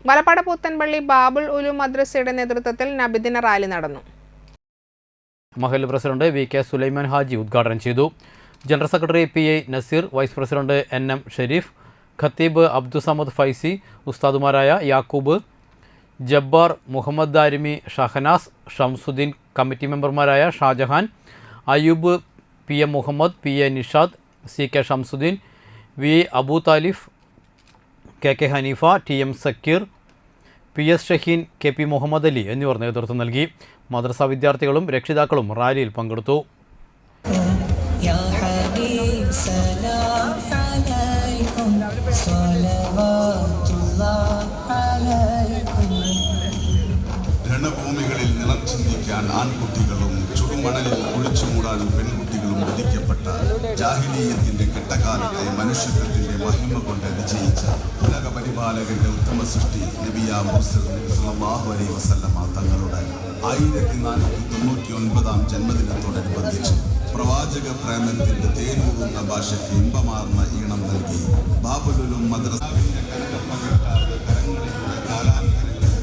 വലപ്പാട് പുത്തൻപള്ളി ബാബുൽ ഉലൂം മദ്രസയുടെ നേതൃത്വത്തിൽ നബിദിന റാലി നടന്നു. മഹല്ല് പ്രസിഡന്റ് വി.കെ. സുലൈമാൻ ഹാജി ഉദ്ഘാടനം ചെയ്തു. General secretary PI. Naseer, vice president NM. Shareef, ഖത്തീബ് അബ്ദുസമദ് ഫൈസി, ഉസ്താദുമാരായ യാക്കൂബ്, ജബ്ബാർ, മുഹമ്മദ് ദാരിമി, ഷഹനാസ്, ഷംസുദ്ദീൻ, കമ്മിറ്റി മെമ്പർമാരായ Shahjahan, Ayyub, PM. Muhammad, PA. Nishad, CK. Shamsuddin, V. Abu Thalif, KK. Haneefa, TM. Zakir, PS. Shaheen, KP. Muhammad Ali എന്നിവർ നേതൃത്വം നൽകി. മദ്രസ വിദ്യാർത്ഥികളും രക്ഷിതാക്കളും റാലിയിൽ പങ്കെടുത്തു. രണഭൂമികളിൽ നിലം ചിന്തിക്കാൻ ആൺകുട്ടികളും ചുടുമണലിൽ കുഴിച്ചുമൂടാൻ പെൺകുട്ടികളും വിധിക്കപ്പെട്ട ജാഹിലീയത്തിന്റെ കെട്ടകാലത്തെ മനുഷ്യത്വത്തിന്റെ മഹിമ കൊണ്ട് വിജയിച്ച ഉലകപരിപാലകന്റെ ഉത്തമ സൃഷ്ടി നബിയ മുഹമ്മദ് സല്ലല്ലാഹു അലൈഹി വസല്ലമ തങ്ങളുടെ 1499 ജന്മദിനത്തോടനുബന്ധിച്ച് പ്രവാചക പ്രേമത്തിന്റെ തേനൂറുന്ന ഭാഷയ്ക്ക് ഇമ്പമാർന്ന ഈണം നൽകി ബാബുൽ ഉലൂം മദ്രസയുടെ കരങ്ങളിലൂടെ കാലാന്തരങ്ങളിൽ